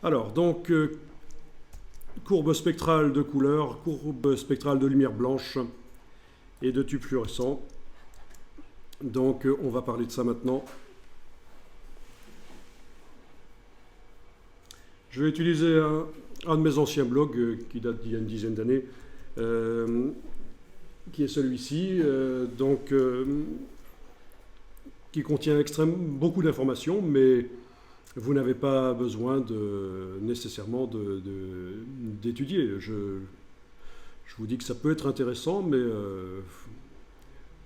Alors, donc, courbe spectrale de couleur, courbe spectrale de lumière blanche et de tubes fluorescents. Donc, on va parler de ça maintenant. Je vais utiliser un de mes anciens blogs qui date d'il y a une dizaine d'années, qui est celui-ci, qui contient beaucoup d'informations, mais vous n'avez pas besoin nécessairement d'étudier. Je vous dis que ça peut être intéressant, mais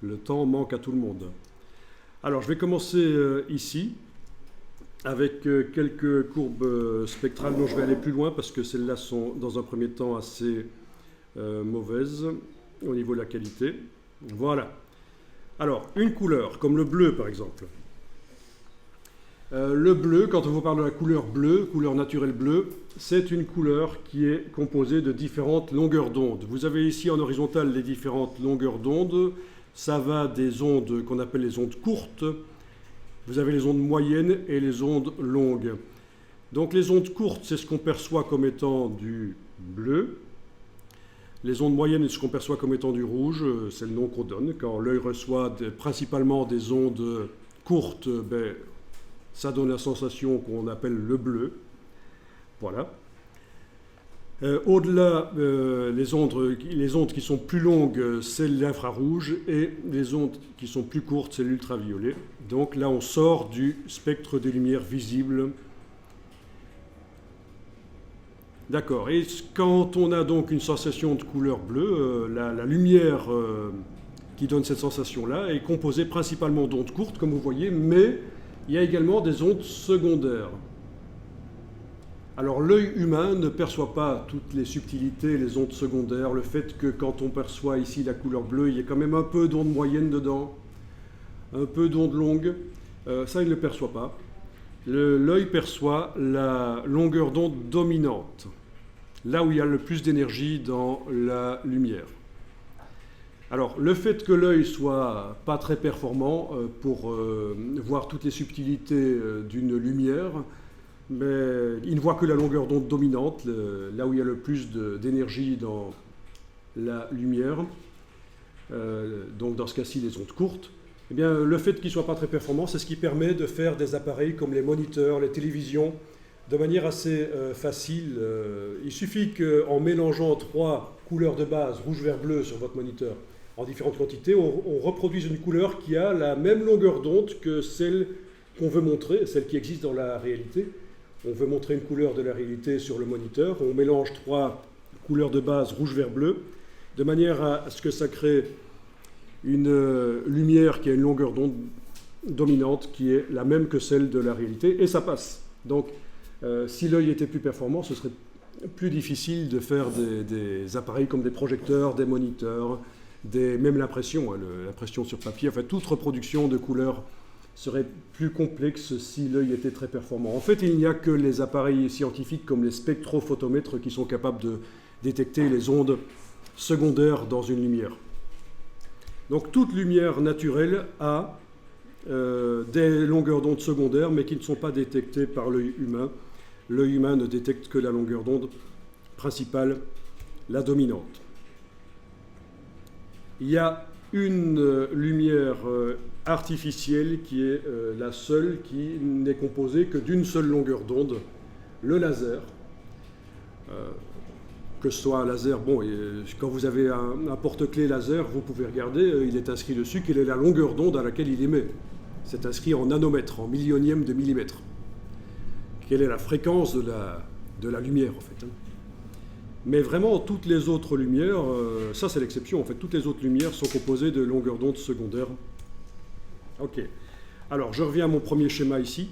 le temps manque à tout le monde. Alors, je vais commencer ici, avec quelques courbes spectrales dont je vais aller plus loin, parce que celles-là sont, dans un premier temps, assez mauvaises au niveau de la qualité. Voilà. Alors, une couleur, comme le bleu, par exemple. Le bleu, quand on vous parle de la couleur bleue, couleur naturelle bleue, c'est une couleur qui est composée de différentes longueurs d'onde. Vous avez ici en horizontal les différentes longueurs d'onde. Ça va des ondes qu'on appelle les ondes courtes. Vous avez les ondes moyennes et les ondes longues. Donc les ondes courtes, c'est ce qu'on perçoit comme étant du bleu. Les ondes moyennes, c'est ce qu'on perçoit comme étant du rouge. C'est le nom qu'on donne. Quand l'œil reçoit principalement des ondes courtes, ça donne la sensation qu'on appelle le bleu. Voilà. Au-delà, les ondes qui sont plus longues, c'est l'infrarouge, et les ondes qui sont plus courtes, c'est l'ultraviolet. Donc là, on sort du spectre des lumières visibles. D'accord. Et quand on a donc une sensation de couleur bleue, la lumière qui donne cette sensation-là est composée principalement d'ondes courtes, comme vous voyez, mais il y a également des ondes secondaires. Alors l'œil humain ne perçoit pas toutes les subtilités, les ondes secondaires, le fait que quand on perçoit ici la couleur bleue, il y a quand même un peu d'ondes moyennes dedans, un peu d'ondes longues, ça il ne le perçoit pas. L'œil perçoit la longueur d'onde dominante, là où il y a le plus d'énergie dans la lumière. Alors, le fait que l'œil soit pas très performant pour voir toutes les subtilités d'une lumière, mais il ne voit que la longueur d'onde dominante, là où il y a le plus d'énergie dans la lumière, donc dans ce cas-ci les ondes courtes. Eh bien, le fait qu'il ne soit pas très performant, c'est ce qui permet de faire des appareils comme les moniteurs, les télévisions, de manière assez facile. Il suffit qu'en mélangeant 3 couleurs de base, rouge, vert, bleu, sur votre moniteur, en différentes quantités, on reproduise une couleur qui a la même longueur d'onde que celle qu'on veut montrer, celle qui existe dans la réalité. On veut montrer une couleur de la réalité sur le moniteur. On mélange 3 couleurs de base, rouge, vert, bleu, de manière à ce que ça crée une lumière qui a une longueur d'onde dominante qui est la même que celle de la réalité, et ça passe. Donc, si l'œil était plus performant, ce serait plus difficile de faire des appareils comme des projecteurs, des moniteurs, même l'impression, l'impression sur papier, enfin toute reproduction de couleurs serait plus complexe si l'œil était très performant. En fait, il n'y a que les appareils scientifiques comme les spectrophotomètres qui sont capables de détecter les ondes secondaires dans une lumière. Donc toute lumière naturelle a des longueurs d'onde secondaires, mais qui ne sont pas détectées par l'œil humain. L'œil humain ne détecte que la longueur d'onde principale, la dominante. Il y a une lumière artificielle qui est la seule qui n'est composée que d'une seule longueur d'onde, le laser. Que ce soit un laser, quand vous avez un porte-clés laser, vous pouvez regarder, il est inscrit dessus quelle est la longueur d'onde à laquelle il émet. C'est inscrit en nanomètres, en millionième de millimètre. Quelle est la fréquence de la lumière, en fait. Mais vraiment, toutes les autres lumières, ça c'est l'exception, en fait, toutes les autres lumières sont composées de longueurs d'onde secondaires. Ok. Alors, je reviens à mon premier schéma ici.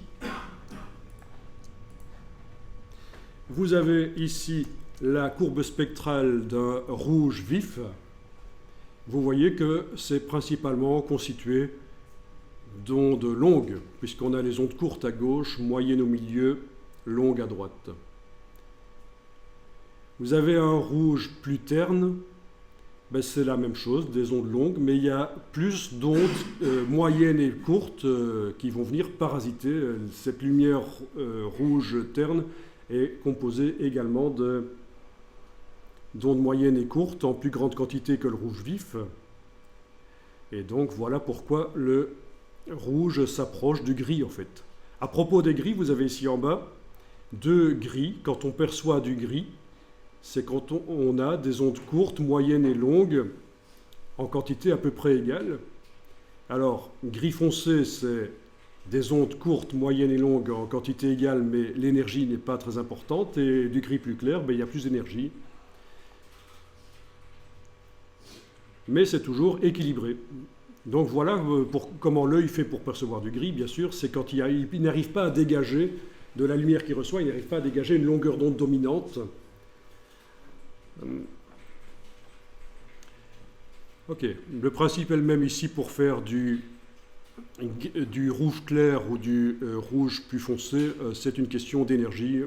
Vous avez ici la courbe spectrale d'un rouge vif. Vous voyez que c'est principalement constitué d'ondes longues, puisqu'on a les ondes courtes à gauche, moyennes au milieu, longues à droite. Vous avez un rouge plus terne, c'est la même chose, des ondes longues, mais il y a plus d'ondes moyennes et courtes qui vont venir parasiter. Cette lumière rouge terne est composé également d'ondes moyennes et courtes en plus grande quantité que le rouge vif. Et donc voilà pourquoi le rouge s'approche du gris en fait. À propos des gris, vous avez ici en bas deux gris. Quand on perçoit du gris, c'est quand on a des ondes courtes, moyennes et longues en quantité à peu près égale. Alors, gris foncé, c'est des ondes courtes, moyennes et longues en quantité égale, mais l'énergie n'est pas très importante. Et du gris plus clair, il y a plus d'énergie. Mais c'est toujours équilibré. Donc voilà comment l'œil fait pour percevoir du gris, bien sûr, c'est quand il n'arrive pas à dégager de la lumière qu'il reçoit, il n'arrive pas à dégager une longueur d'onde dominante. Ok, le principe est le même ici pour faire du rouge clair ou du rouge plus foncé, c'est une question d'énergie.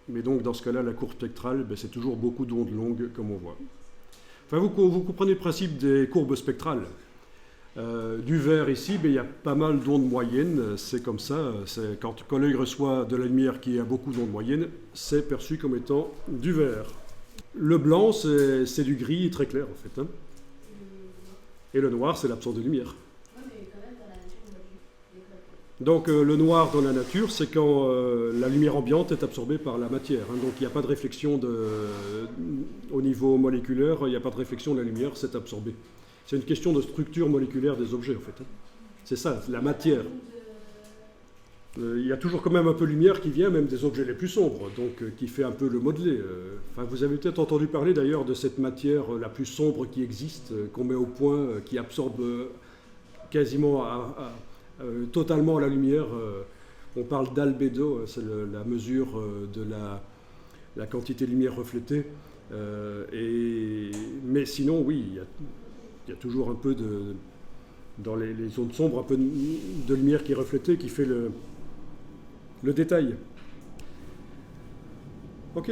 Mais donc dans ce cas-là, la courbe spectrale, c'est toujours beaucoup d'ondes longues comme on voit. Enfin, vous comprenez le principe des courbes spectrales. Du vert ici, il y a pas mal d'ondes moyennes, c'est comme ça, quand l'œil reçoit de la lumière qui a beaucoup d'ondes moyennes, c'est perçu comme étant du vert. Le blanc, c'est du gris très clair en fait. Hein. Et le noir, c'est l'absence de lumière. Donc le noir dans la nature, c'est quand la lumière ambiante est absorbée par la matière. Hein. Donc il n'y a pas de réflexion au niveau moléculaire, il n'y a pas de réflexion de la lumière, c'est absorbé. C'est une question de structure moléculaire des objets, en fait. Hein. C'est ça, la matière. Il y a toujours quand même un peu de lumière qui vient, même des objets les plus sombres, donc qui fait un peu le modeler. Vous avez peut-être entendu parler d'ailleurs de cette matière la plus sombre qui existe, qu'on met au point, qui absorbe quasiment totalement la lumière. On parle d'albédo, c'est la mesure de la quantité de lumière reflétée. Mais sinon, oui, il y a toujours un peu dans les zones sombres, un peu de lumière qui est reflétée, qui fait le détail. Ok,